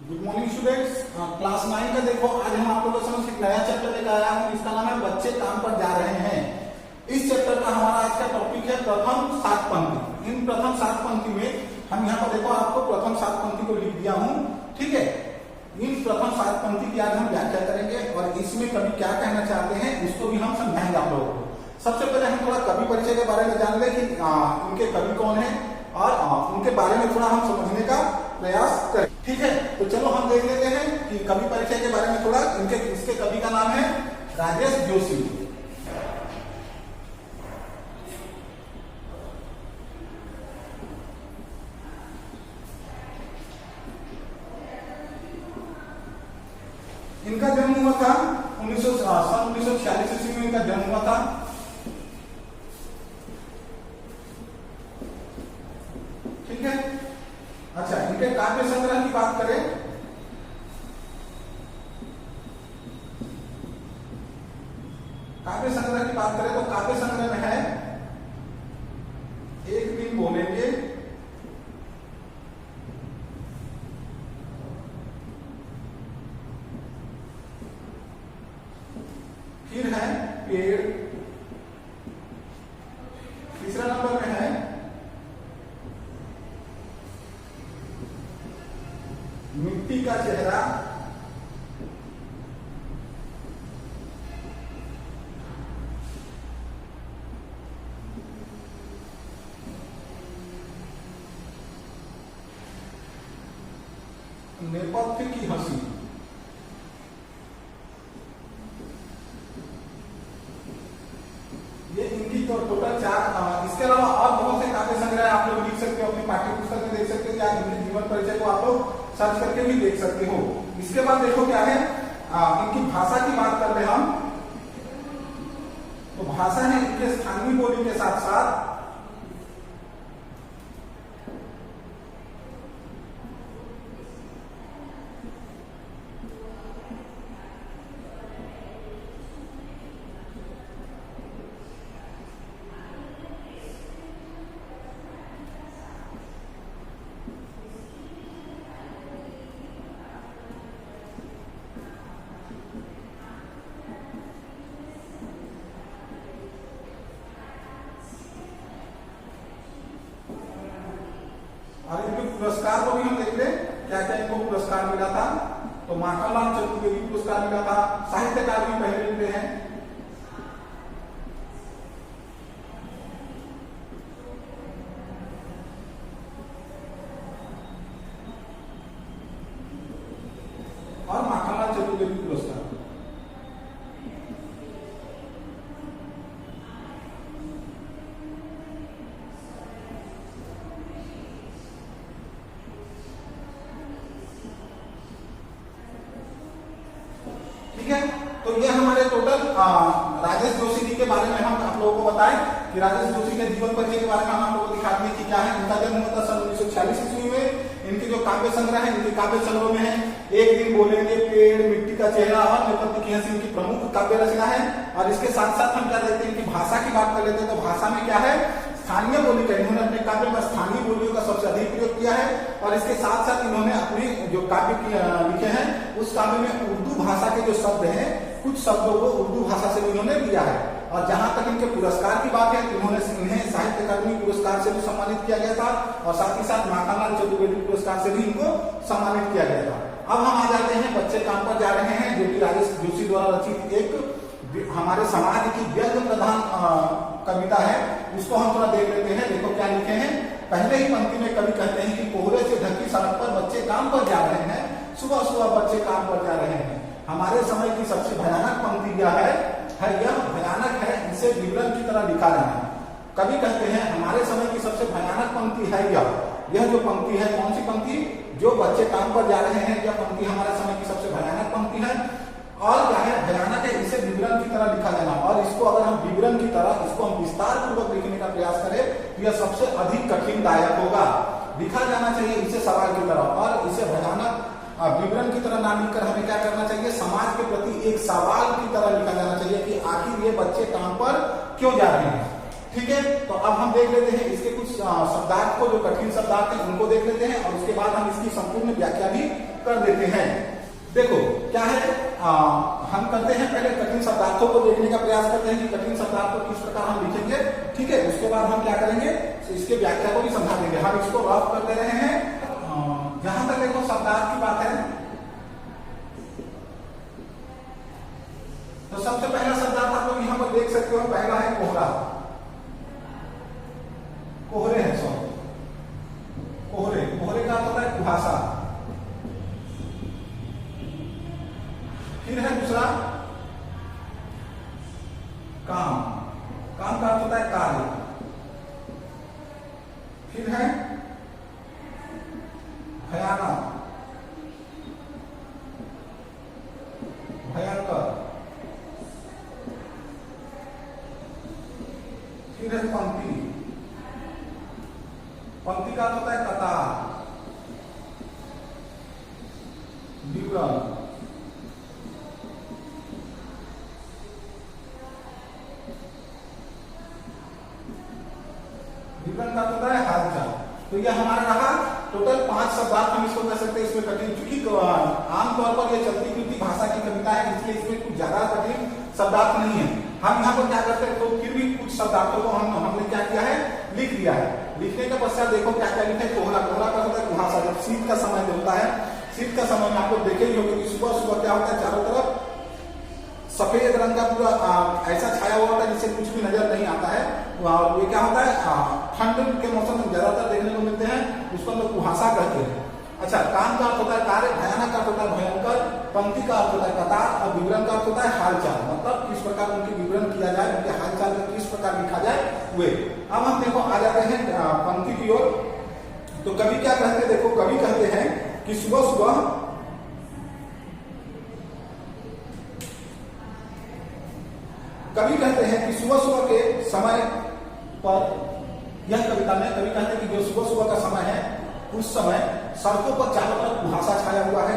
Good morning students. Class 9 का देखो, आज हम आप लोगों के समझ एक नया चैप्टर लेकर आया हूँ। इसका नाम है बच्चे काम पर जा रहे हैं। इस चैप्टर का हमारा आज का टॉपिक है प्रथम 7 पंक्ति। इन प्रथम 7 पंक्ति में हम यहाँ पर देखो आपको प्रथम 7 पंक्ति को लिख दिया हूँ, ठीक है। इन प्रथम 7 पंक्ति की आज हम व्याख्या करेंगे और इसमें कवि क्या कहना चाहते हैं उसको भी हम समझाएंगे आप लोगों को। सबसे पहले हम थोड़ा कवि परिचय के बारे में जान ले कि उनके कवि कौन है और उनके बारे में थोड़ा हम समझने का प्रयास करें, ठीक है। तो चलो हम देख लेते हैं कि कवि परिचय के बारे में थोड़ा। इसके कवि का नाम है राजेश जोशी। इनका जन्म हुआ था 1946 ईस्वी में इनका जन्म हुआ था। ठीक है। अच्छा, इनके काव्य संग्रह की बात करें, तो काव्य संग्रह में है एक दिन बोलेंगे, फिर है पेड़, तीसरा नंबर में है मिट्टी का चेहरा, नेपथ्य की हंसी। ये इनकी तो टोटल 4। इसके अलावा और बहुत से काव्य संग्रह आप लोग लिख सकते हो, अपनी पाठ्य पुस्तक में देख सकते हो, या इनके जीवन परिचय को आप लोग सर्च करके भी देख सकते हो। इसके बाद देखो क्या है, इनकी भाषा की बात कर रहे हैं हम, तो भाषा है इनके स्थानीय बोली के साथ साथ और इनके पुरस्कार को भी हम देख ले, क्या क्या इनको पुरस्कार मिला था। तो माखनलाल चतुर्वेदी पुरस्कार मिला था, साहित्य अकादमी पहले मिलते हैं। और माखनलाल चतुर्वेदी पुरस्कार। ठीक है। तो ये हमारे टोटल राजेश जोशी जी के बारे में हम आप लोगों को बताएं कि राजेश जोशी के जीवन परिचय के बारे में हम आप लोगों को दिखा दें कि क्या है। इनका जन्म हुआ था सन 1946 ईस्वी में। इनके जो काव्य संग्रह है, इनके काव्य संग्रह में है एक दिन बोलेंगे, पेड़, मिट्टी का चेहरा और नेपथ्य की हंसी इनकी प्रमुख काव्य रचना है। और इसके साथ साथ हम क्या देखते हैं कि भाषा की बात कर लेते हैं। तो भाषा में क्या है, स्थानीय बोली का इन्होंने अपने काव्य में स्थानीय बोलियों का सबसे अधिक प्रयोग किया है। और इसके साथ साथ इन्होंने अपने जो काव्य लिखे हैं उस काव्य में उर्दू भाषा के जो शब्द हैं, कुछ शब्दों को उर्दू भाषा से इन्होंने लिया है। और जहां तक इनके पुरस्कार की बात है, इन्होंने इन्हें साहित्य अकादमी पुरस्कार से भी सम्मानित किया गया था और साथ ही साथ माखनलाल चतुर्वेदी पुरस्कार से भी इनको सम्मानित किया गया था। अब हम आ जाते हैं बच्चे काम पर जा रहे हैं, जो कि राजेश जोशी द्वारा रचित एक हमारे समाज की व्यंग्य प्रधान कविता है। उसको हम थोड़ा देख लेते हैं। देखो क्या लिखे हैं। पहले ही पंक्ति में कवि कहते हैं कि कोहरे से ढकी सड़क पर बच्चे काम पर जा रहे हैं, सुबह सुबह बच्चे काम पर जा रहे हैं। हमारे समय की सबसे भयानक पंक्ति यह है, यह भयानक है, इसे विवरण की तरह लिखा जाना है। कवि कहते हैं हमारे समय की सबसे भयानक पंक्ति है यह जो पंक्ति है, कौन सी पंक्ति, जो बच्चे काम पर जा रहे हैं, यह पंक्ति हमारे समय की सबसे भयानक पंक्ति है। और क्या है, भयानक है, इसे विवरण की तरह लिखा जाना। और इसको अगर हम विवरण की तरह, इसको हम विस्तार पूर्वक लिखने का प्रयास करें तो यह सबसे अधिक कठिनदायक होगा। लिखा जाना चाहिए इसे सवाल की तरह, और इसे भयानक विवरण की तरह ना लिखकर हमें क्या करना चाहिए, समाज के प्रति एक सवाल की तरह लिखा जाना चाहिए कि आखिर ये बच्चे काम पर क्यों जा रहे हैं। ठीक है, तो अब हम देख लेते हैं इसके कुछ शब्दार्थ को, जो कठिन शब्दार्थ हैं उनको देख लेते हैं और उसके बाद हम इसकी संपूर्ण व्याख्या भी कर देते हैं। देखो क्या है, हम करते हैं पहले कठिन शब्दार्थों को देखने का प्रयास करते हैं कि कठिन शब्दार्थ को किस प्रकार हम लिखेंगे। ठीक है, उसके बाद हम क्या करेंगे, इसके व्याख्या को भी समझा देंगे। हम इसको रफ कर दे रहे हैं। जहां तक देखो शब्दार्थ की बात है, तो सबसे पहला शब्दार्थ आप लोग यहां पर देख सकते हो, पहला है कोहरा। कोहरे हैं, कोहरे, कोहरे का होता है कुहासा। फिर है दूसरा काम, काम का होता है कार्य। फिर है भयानक, भयंकर। फिर है पंक्ति, पंक्ति का होता है कतार। विवरण, विवरण का होता है हालचाल। तो यह हमारा रहा टोटल 5 शब्दार्थ हम इसको कह सकते हैं। इसमें कठिन, चूंकि आमतौर पर यह चलती फिरती भाषा की कविता है, इसलिए इसमें कुछ ज्यादा कठिन शब्दार्थ नहीं है। हम यहाँ पर क्या करते हैं, तो फिर भी कुछ शब्दार्थों को हमने क्या किया है, लिख दिया है। लिखने के पश्चात देखो क्या क्या लिखे, कोहरा, कोहरा का होता है कुहासा। जब शीत का समय होता है, शीत का समय में आप लोग देखे ही होंगे कि सुबह सुबह क्या होता है, चारों तरफ सफेद रंग का पूरा ऐसा छाया हुआ होता है जिससे कुछ भी नजर नहीं आता है। ये क्या होता है, ठंड के मौसम में ज्यादातर देखने को मिलते हैं, उसको हम लोग कुहासा कहते हैं। अच्छा, काम का अर्थ होता है कार्य, भयानक का अर्थ होता है भयंकर, पंक्ति का अर्थ होता है कतार और विवरण का अर्थ होता है हालचाल। मतलब किस प्रकार उनकी विवरण किया जाए, उनके हालचाल में किस प्रकार लिखा जाए वे। अब हम देखो आ जाते हैं पंक्ति की ओर। तो कवि क्या कहते हैं, देखो कवि कहते हैं कि सुबह सुबह कवि कहते हैं कि सुबह सुबह के समय पर, यह कविता में कवि कहते हैं कि जो सुबह सुबह का समय है उस समय सड़कों पर चारों तरफ कुहासा छाया हुआ है।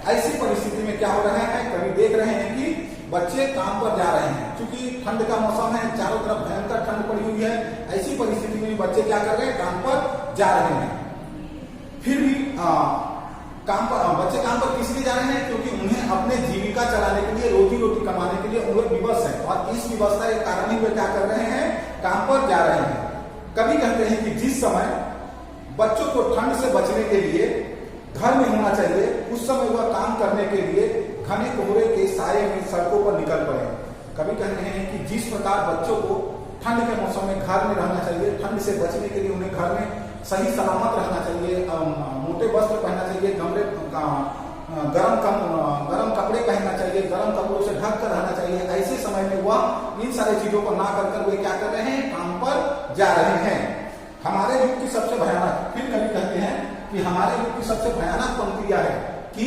ऐसी परिस्थिति में क्या हो रहा है, कवि देख रहे हैं कि बच्चे काम पर जा रहे हैं। क्योंकि ठंड का मौसम है, चारों तरफ भयंकर ठंड पड़ी हुई है, ऐसी परिस्थिति में बच्चे क्या कर रहे हैं, काम पर जा रहे हैं। फिर भी बच्चे काम पर किस लिए जा रहे हैं, क्योंकि उन्हें अपने जीविका चलाने के लिए, रोजी रोटी कमाने के लिए उन्हें विवश है और इस व्यवस्था के कारण ही वे क्या कर रहे हैं, काम पर जा रहे हैं। कवि कहते हैं कि जिस समय बच्चों को ठंड से बचने के लिए घर में होना चाहिए, उस समय वह काम करने के लिए घने कोहरे के साये में सड़कों पर निकल पड़े। कवि कह रहे हैं कि जिस प्रकार बच्चों को ठंड के मौसम में घर में रहना चाहिए, ठंड से बचने के लिए उन्हें घर में सही सलामत रहना चाहिए, मोटे वस्त्र पहनना चाहिए, गरम कपड़े पहनना चाहिए, गरम कपड़ों से ढक कर रहना चाहिए। ऐसे समय में वह इन सारी चीजों को ना कर वे क्या कर रहे हैं, काम पर जा रहे हैं। हमारे युग की सबसे भयानक, फिर कवि कहते हैं कि हमारे युग की सबसे भयानक पंक्ति यह है कि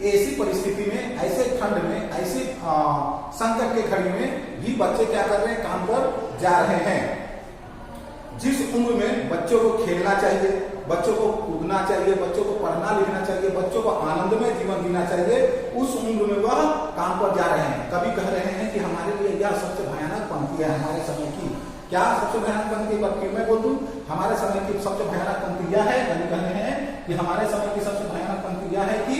ऐसी परिस्थिति में, ऐसे ठंड में, ऐसे संकट के घड़ी में भी बच्चे क्या कर रहे हैं, काम पर जा रहे हैं। जिस उम्र में बच्चों को खेलना चाहिए, बच्चों को कूदना चाहिए, बच्चों को पढ़ना लिखना चाहिए, बच्चों को आनंदमय जीवन जीना चाहिए, उस उम्र में वह काम पर जा रहे हैं। कभी कह रहे हैं कि हमारे लिए यह सबसे भयानक पंक्ति है हमारे समय की। क्या सबसे भयानक पंक्ति, मैं बोल दूं, हमारे समय की सबसे भयानक पंक्ति यह है, कभी कह रहे हैं कि हमारे समय की सबसे भयानक पंक्ति यह है कि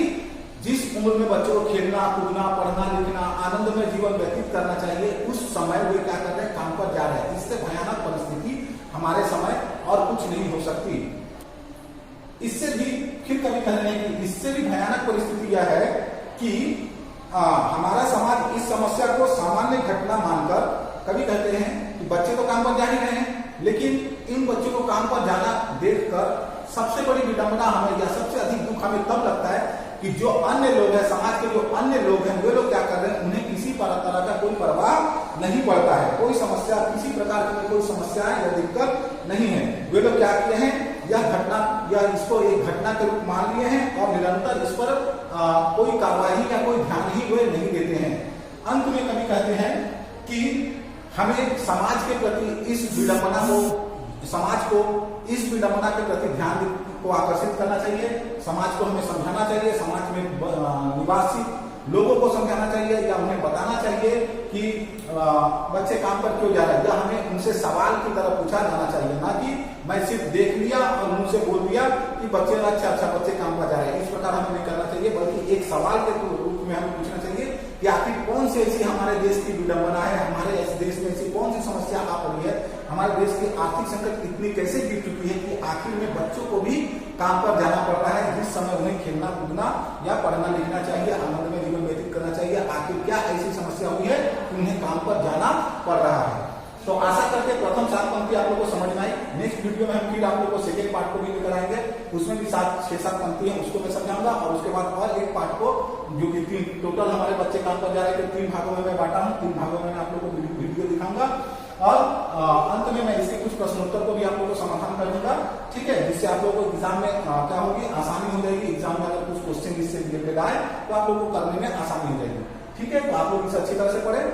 जिस उम्र में बच्चों को खेलना कूदना, पढ़ना लिखना, आनंदमय जीवन व्यतीत करना चाहिए, उस समय वे क्या कर रहे हैं, काम पर जा रहे हैं। इससे भयानक परिस्थिति हमारे समय और कुछ नहीं हो सकती। इससे भी फिर कभी कह रहे हैं कि इससे भी भयानक परिस्थिति यह है कि हमारा समाज इस समस्या को सामान्य घटना मानकर, कभी कहते हैं कि बच्चे तो काम पर जा ही रहे हैं, लेकिन इन बच्चों को काम पर जाना देखकर सबसे बड़ी विडंबना हमें, या सबसे अधिक दुख हमें तब लगता है कि जो अन्य लोग हैं, समाज के जो अन्य लोग हैं, वे लोग क्या कर रहे हैं, उन्हें किसी तरह का कोई परवाह नहीं पड़ता है। कोई समस्या, किसी प्रकार की कोई समस्या है या दिक्कत नहीं है। वे लोग क्या किए हैं, यह घटना या इसको एक घटना के रूप मान लिए हैं और निरंतर इस पर कोई कार्रवाई या कोई ध्यान ही वे नहीं देते हैं। अंत में कभी कहते हैं कि हमें समाज के प्रति इस विडंबना को, समाज को इस विडंबना के प्रति ध्यान को आकर्षित करना चाहिए, समाज को हमें समझाना चाहिए, समाज में निवासी लोगों को समझाना चाहिए या उन्हें बताना चाहिए कि बच्चे काम पर क्यों जा रहे हैं, या हमें उनसे सवाल की तरह पूछा जाना चाहिए, ना कि मैं सिर्फ देख लिया और मुंह से बोल दिया कि बच्चे अच्छा बच्चे काम पर जा रहे हैं। इस प्रकार हमें नहीं करना चाहिए, बल्कि एक सवाल के रूप में हमें पूछना चाहिए कि आखिर कौन सी ऐसी हमारे देश की विडंबना है, हमारे देश में ऐसी कौन सी समस्या आ पड़ी है, हमारे देश की आर्थिक संकट इतनी कैसे गिर चुकी है कि आखिर में बच्चों को भी काम पर जाना पड़ रहा है, जिस समय उन्हें खेलना कूदना या पढ़ना लिखना चाहिए, आनंद में जीवन व्यतीत करना चाहिए। आखिर क्या ऐसी समस्या हुई है कि उन्हें काम पर जाना पड़ रहा है। तो आशा करके प्रथम 7 पंक्ति आप लोगों को समझ में आई। नेक्स्ट वीडियो में हम फिर आप लोगों को सेकेंड पार्ट को भी लेकर आएंगे, उसमें भी 6-7 पंक्ति है, उसको मैं समझाऊंगा, और उसके बाद और एक पार्ट को जो कि 3 टोटल हमारे बच्चे काम पर जा रहे थे 3 भागों में मैं बांटा हूँ, 3 भागों में मैं आप लोगों को वीडियो दिखाऊंगा, और अंत में मैं इसके कुछ प्रश्नोत्तर को भी आप लोगों को समाधान कर दूंगा, ठीक है, जिससे आप लोगों को एग्जाम में क्या होगी, आसानी हो जाएगी। एग्जाम में अगर कुछ क्वेश्चन इससे रिलेटेड आए तो आप लोगों को करने में आसानी हो जाएगी, ठीक है। तो आप लोग इसे अच्छी तरह से पढ़े।